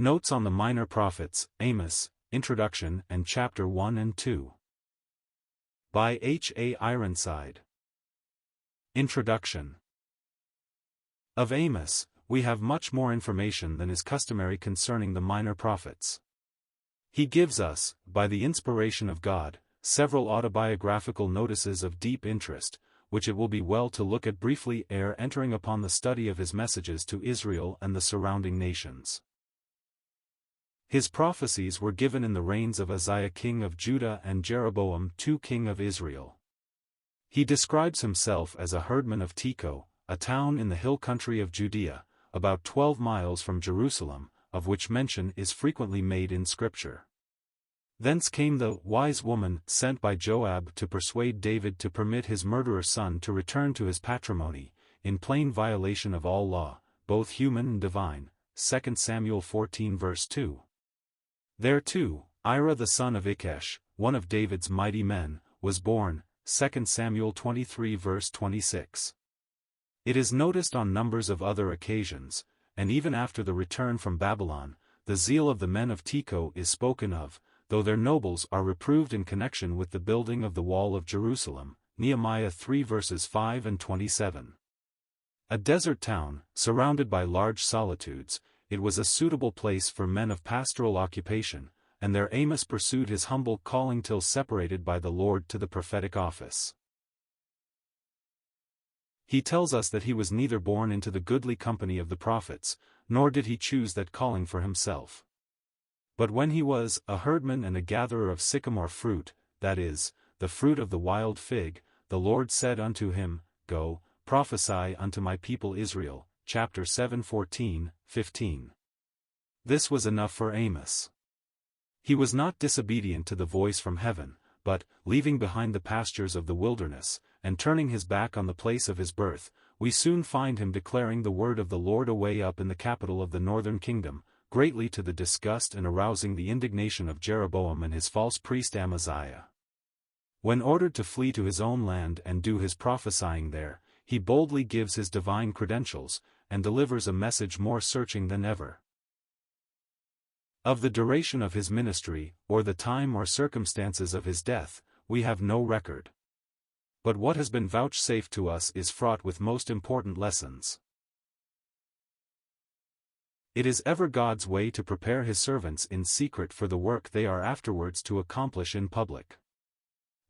Notes on the Minor Prophets, Amos, Introduction and Chapter 1 and 2. By H. A. Ironside. Introduction. Of Amos, we have much more information than is customary concerning the minor prophets. He gives us, by the inspiration of God, several autobiographical notices of deep interest, which it will be well to look at briefly ere entering upon the study of his messages to Israel and the surrounding nations. His prophecies were given in the reigns of Uzziah king of Judah and Jeroboam II king of Israel. He describes himself as a herdman of Tekoa, a town in the hill country of Judea, about 12 miles from Jerusalem, of which mention is frequently made in Scripture. Thence came the wise woman sent by Joab to persuade David to permit his murderer son to return to his patrimony, in plain violation of all law, both human and divine. 2 Samuel 14 verse 2. There too, Ira the son of Ikesh, one of David's mighty men, was born, 2 Samuel 23 verse 26. It is noticed on numbers of other occasions, and even after the return from Babylon, the zeal of the men of Tekoa is spoken of, though their nobles are reproved in connection with the building of the wall of Jerusalem, Nehemiah 3 verses 5 and 27. A desert town, surrounded by large solitudes, it was a suitable place for men of pastoral occupation, and there Amos pursued his humble calling till separated by the Lord to the prophetic office. He tells us that he was neither born into the goodly company of the prophets, nor did he choose that calling for himself. But when he was a herdman and a gatherer of sycamore fruit, that is, the fruit of the wild fig, the Lord said unto him, Go, prophesy unto my people Israel. Chapter 7 14-15. This was enough for Amos. He was not disobedient to the voice from heaven, but, leaving behind the pastures of the wilderness, and turning his back on the place of his birth, we soon find him declaring the word of the Lord away up in the capital of the northern kingdom, greatly to the disgust and arousing the indignation of Jeroboam and his false priest Amaziah. When ordered to flee to his own land and do his prophesying there, he boldly gives his divine credentials, and delivers a message more searching than ever. Of the duration of his ministry, or the time or circumstances of his death, we have no record. But what has been vouchsafed to us is fraught with most important lessons. It is ever God's way to prepare his servants in secret for the work they are afterwards to accomplish in public.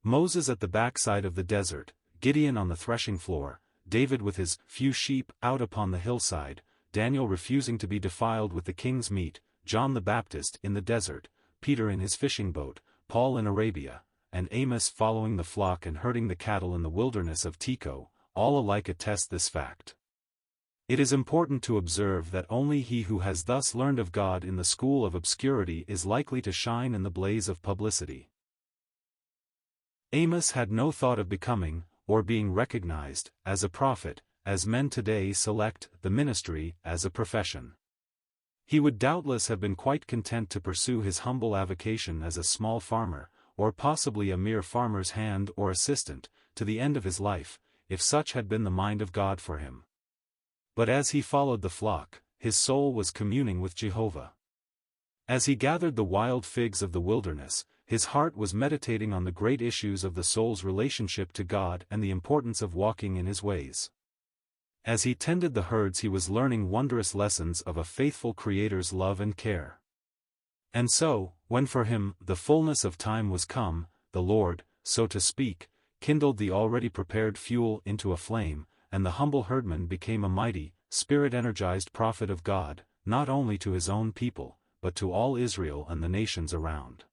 Moses at the backside of the desert, Gideon on the threshing floor, David with his few sheep out upon the hillside, Daniel refusing to be defiled with the king's meat, John the Baptist in the desert, Peter in his fishing boat, Paul in Arabia, and Amos following the flock and herding the cattle in the wilderness of Tekoa, all alike attest this fact. It is important to observe that only he who has thus learned of God in the school of obscurity is likely to shine in the blaze of publicity. Amos had no thought of becoming, or being recognized, as a prophet, as men today select the ministry as a profession. He would doubtless have been quite content to pursue his humble avocation as a small farmer, or possibly a mere farmer's hand or assistant, to the end of his life, if such had been the mind of God for him. But as he followed the flock, his soul was communing with Jehovah. As he gathered the wild figs of the wilderness, his heart was meditating on the great issues of the soul's relationship to God and the importance of walking in his ways. As he tended the herds he was learning wondrous lessons of a faithful Creator's love and care. And so, when for him the fullness of time was come, the Lord, so to speak, kindled the already prepared fuel into a flame, and the humble herdman became a mighty, spirit-energized prophet of God, not only to his own people, but to all Israel and the nations around.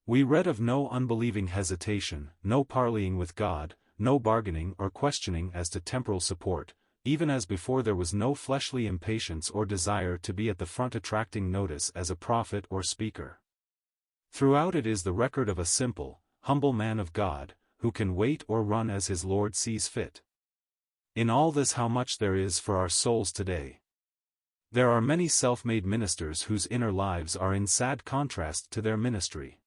We read of no unbelieving hesitation, no parleying with God, no bargaining or questioning as to temporal support, even as before there was no fleshly impatience or desire to be at the front attracting notice as a prophet or speaker. Throughout it is the record of a simple, humble man of God, who can wait or run as his Lord sees fit. In all this how much there is for our souls today. There are many self-made ministers whose inner lives are in sad contrast to their ministry.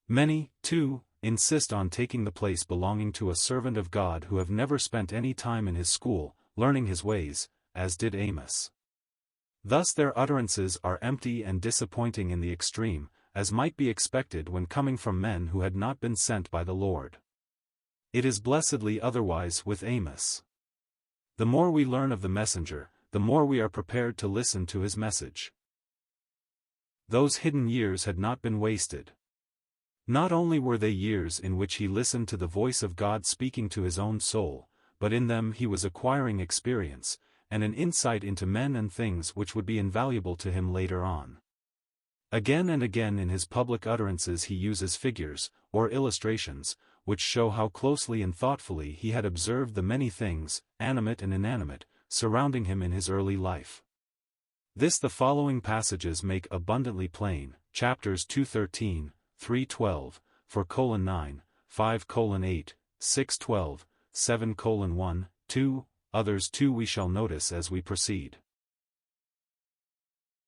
Many, too, insist on taking the place belonging to a servant of God who have never spent any time in his school, learning his ways, as did Amos. Thus their utterances are empty and disappointing in the extreme, as might be expected when coming from men who had not been sent by the Lord. It is blessedly otherwise with Amos. The more we learn of the messenger, the more we are prepared to listen to his message. Those hidden years had not been wasted. Not only were they years in which he listened to the voice of God speaking to his own soul, but in them he was acquiring experience, and an insight into men and things which would be invaluable to him later on. Again and again in his public utterances he uses figures, or illustrations, which show how closely and thoughtfully he had observed the many things, animate and inanimate, surrounding him in his early life. This the following passages make abundantly plain, chapters 2:13, 3:12, 4:9, 5:8, 6:12, 7:1, 2, others too we shall notice as we proceed.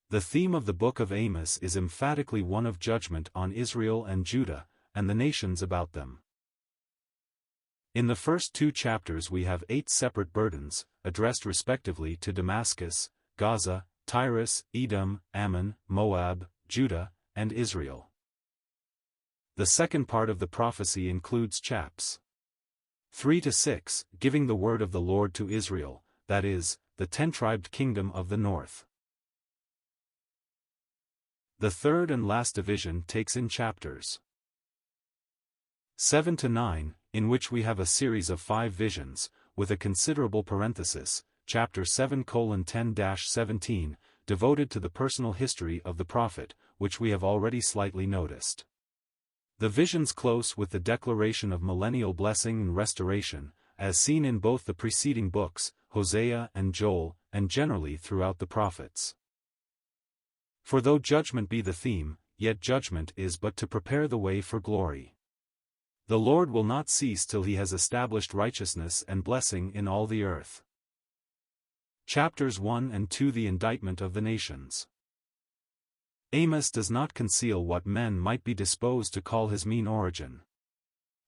The theme of the book of Amos is emphatically one of judgment on Israel and Judah, and the nations about them. In the first 2 chapters we have 8 separate burdens, addressed respectively to Damascus, Gaza, Tyrus, Edom, Ammon, Moab, Judah, and Israel. The second part of the prophecy includes chaps 3-6, giving the word of the Lord to Israel, that is, the 10-tribed kingdom of the north. The third and last division takes in chapters 7-9, in which we have a series of 5 visions, with a considerable parenthesis, chapter 7:10-17, devoted to the personal history of the prophet, which we have already slightly noticed. The visions close with the declaration of millennial blessing and restoration, as seen in both the preceding books, Hosea and Joel, and generally throughout the prophets. For though judgment be the theme, yet judgment is but to prepare the way for glory. The Lord will not cease till he has established righteousness and blessing in all the earth. Chapters 1 and 2 The indictment of the nations. Amos does not conceal what men might be disposed to call his mean origin.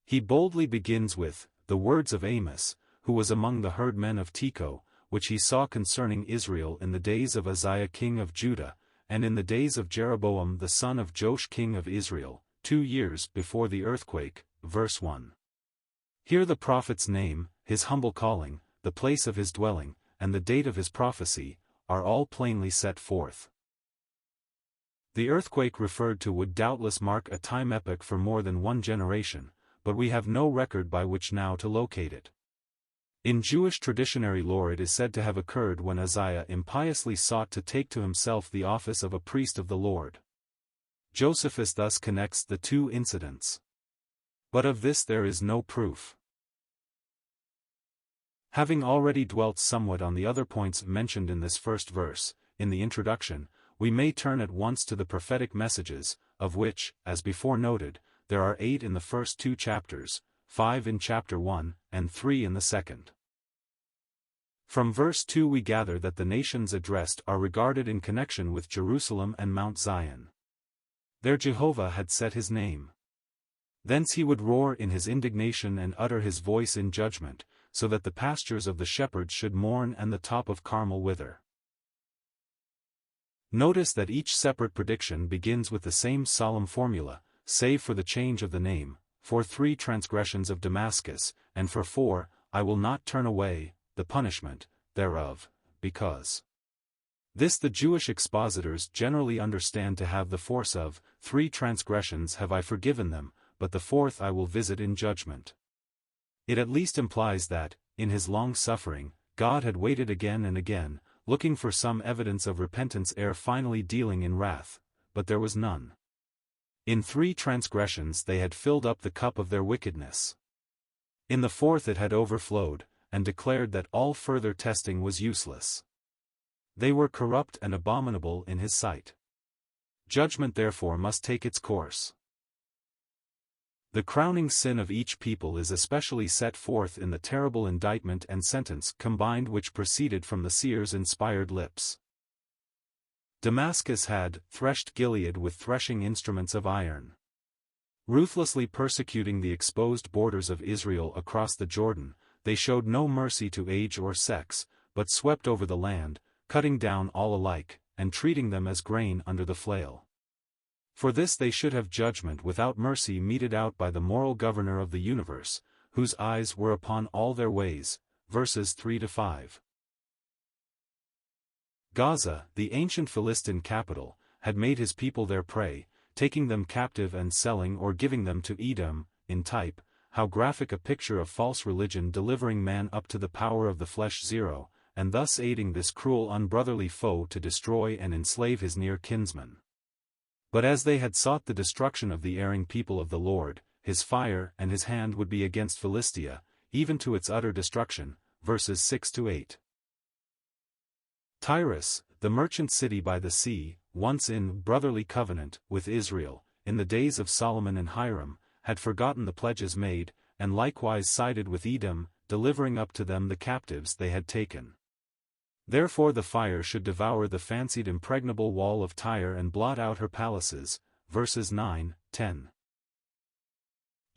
He boldly begins with, the words of Amos, who was among the herdmen of Tekoa, which he saw concerning Israel in the days of Uzziah king of Judah, and in the days of Jeroboam the son of Joash king of Israel, 2 years before the earthquake, verse 1. Here the prophet's name, his humble calling, the place of his dwelling, and the date of his prophecy, are all plainly set forth. The earthquake referred to would doubtless mark a time epoch for more than one generation, but we have no record by which now to locate it. In Jewish traditionary lore it is said to have occurred when Uzziah impiously sought to take to himself the office of a priest of the Lord. Josephus thus connects the 2 incidents. But of this there is no proof. Having already dwelt somewhat on the other points mentioned in this first verse, in the introduction, we may turn at once to the prophetic messages, of which, as before noted, there are 8 in the first 2 chapters, 5 in chapter 1, and 3 in the second. From verse 2 we gather that the nations addressed are regarded in connection with Jerusalem and Mount Zion. There Jehovah had set his name. Thence he would roar in his indignation and utter his voice in judgment, so that the pastures of the shepherds should mourn and the top of Carmel wither. Notice that each separate prediction begins with the same solemn formula, save for the change of the name, for 3 transgressions of Damascus, and for 4, I will not turn away, the punishment thereof, because. This the Jewish expositors generally understand to have the force of, 3 transgressions have I forgiven them, but the 4th I will visit in judgment. It at least implies that, in his long suffering, God had waited again and again, looking for some evidence of repentance ere finally dealing in wrath, but there was none. In 3 transgressions they had filled up the cup of their wickedness. In the 4th it had overflowed, and declared that all further testing was useless. They were corrupt and abominable in his sight. Judgment therefore must take its course. The crowning sin of each people is especially set forth in the terrible indictment and sentence combined which proceeded from the seer's inspired lips. Damascus had threshed Gilead with threshing instruments of iron. Ruthlessly persecuting the exposed borders of Israel across the Jordan, they showed no mercy to age or sex, but swept over the land, cutting down all alike, and treating them as grain under the flail. For this they should have judgment without mercy meted out by the moral governor of the universe, whose eyes were upon all their ways. Verses 3-5. Gaza, the ancient Philistine capital, had made his people their prey, taking them captive and selling or giving them to Edom. In type, how graphic a picture of false religion delivering man up to the power of the flesh zero, and thus aiding this cruel unbrotherly foe to destroy and enslave his near kinsmen. But as they had sought the destruction of the erring people of the Lord, his fire and his hand would be against Philistia, even to its utter destruction. Verses 6-8. Tyrus, the merchant city by the sea, once in brotherly covenant with Israel, in the days of Solomon and Hiram, had forgotten the pledges made, and likewise sided with Edom, delivering up to them the captives they had taken. Therefore the fire should devour the fancied impregnable wall of Tyre and blot out her palaces. Verses 9-10.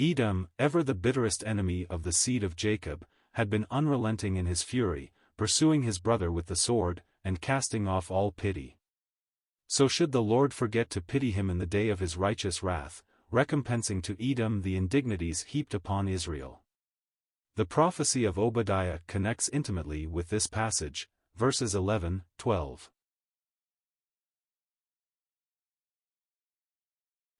Edom, ever the bitterest enemy of the seed of Jacob, had been unrelenting in his fury, pursuing his brother with the sword, and casting off all pity. So should the Lord forget to pity him in the day of his righteous wrath, recompensing to Edom the indignities heaped upon Israel. The prophecy of Obadiah connects intimately with this passage. Verses 11-12.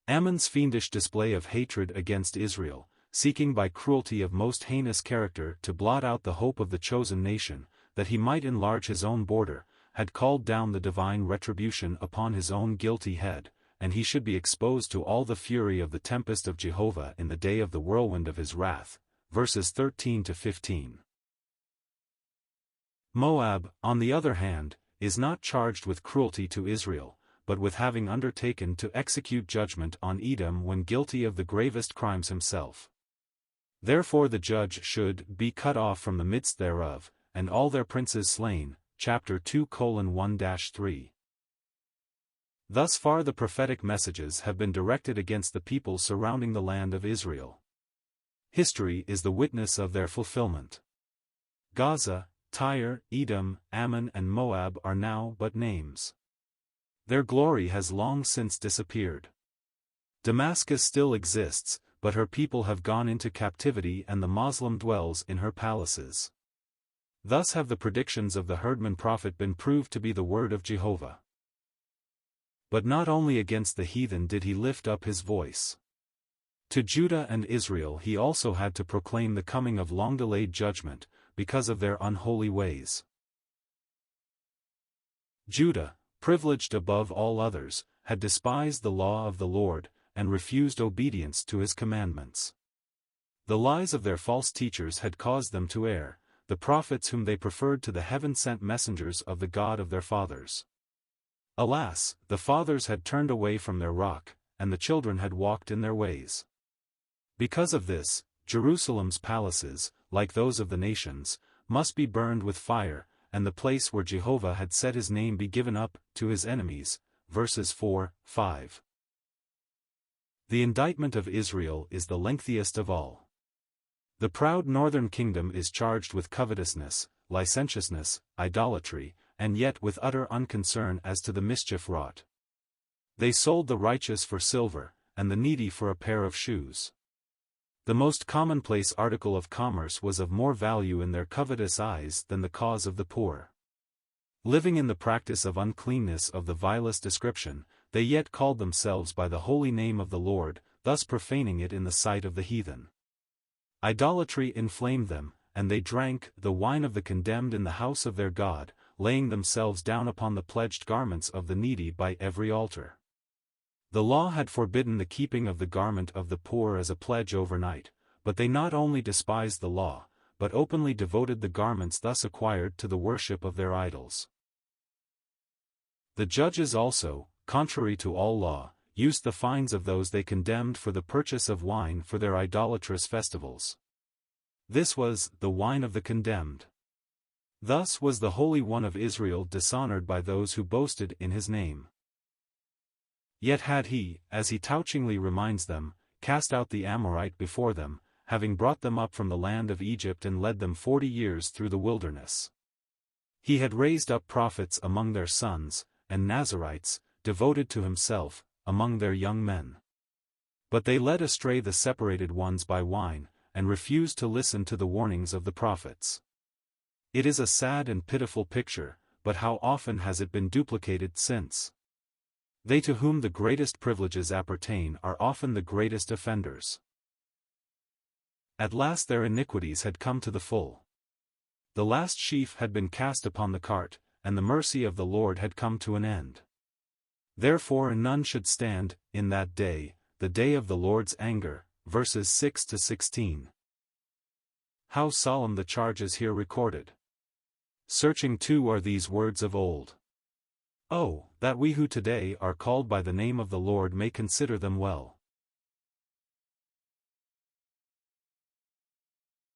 Ammon's fiendish display of hatred against Israel, seeking by cruelty of most heinous character to blot out the hope of the chosen nation, that he might enlarge his own border, had called down the divine retribution upon his own guilty head, and he should be exposed to all the fury of the tempest of Jehovah in the day of the whirlwind of his wrath. Verses 13-15. Moab, on the other hand, is not charged with cruelty to Israel, but with having undertaken to execute judgment on Edom when guilty of the gravest crimes himself. Therefore the judge should be cut off from the midst thereof, and all their princes slain. Chapter 2:1-3. Thus far the prophetic messages have been directed against the people surrounding the land of Israel. History is the witness of their fulfillment. Gaza, Tyre, Edom, Ammon and Moab are now but names. Their glory has long since disappeared. Damascus still exists, but her people have gone into captivity and the Moslem dwells in her palaces. Thus have the predictions of the herdman prophet been proved to be the word of Jehovah. But not only against the heathen did he lift up his voice. To Judah and Israel he also had to proclaim the coming of long-delayed judgment, because of their unholy ways. Judah, privileged above all others, had despised the law of the Lord, and refused obedience to his commandments. The lies of their false teachers had caused them to err, the prophets whom they preferred to the heaven-sent messengers of the God of their fathers. Alas, the fathers had turned away from their rock, and the children had walked in their ways. Because of this, Jerusalem's palaces, like those of the nations, must be burned with fire, and the place where Jehovah had set his name be given up to his enemies. Verses 4-5. The indictment of Israel is the lengthiest of all. The proud northern kingdom is charged with covetousness, licentiousness, idolatry, and yet with utter unconcern as to the mischief wrought. They sold the righteous for silver, and the needy for a pair of shoes. The most commonplace article of commerce was of more value in their covetous eyes than the cause of the poor. Living in the practice of uncleanness of the vilest description, they yet called themselves by the holy name of the Lord, thus profaning it in the sight of the heathen. Idolatry inflamed them, and they drank the wine of the condemned in the house of their God, laying themselves down upon the pledged garments of the needy by every altar. The law had forbidden the keeping of the garment of the poor as a pledge overnight, but they not only despised the law, but openly devoted the garments thus acquired to the worship of their idols. The judges also, contrary to all law, used the fines of those they condemned for the purchase of wine for their idolatrous festivals. This was the wine of the condemned. Thus was the Holy One of Israel dishonored by those who boasted in his name. Yet had he, as he touchingly reminds them, cast out the Amorite before them, having brought them up from the land of Egypt and led them 40 years through the wilderness. He had raised up prophets among their sons, and Nazarites, devoted to himself, among their young men. But they led astray the separated ones by wine, and refused to listen to the warnings of the prophets. It is a sad and pitiful picture, but how often has it been duplicated since? They to whom the greatest privileges appertain are often the greatest offenders. At last their iniquities had come to the full. The last sheaf had been cast upon the cart, and the mercy of the Lord had come to an end. Therefore none should stand, in that day, the day of the Lord's anger, verses 6-16. How solemn the charges here recorded! Searching too are these words of old. Oh, that we who today are called by the name of the Lord may consider them well.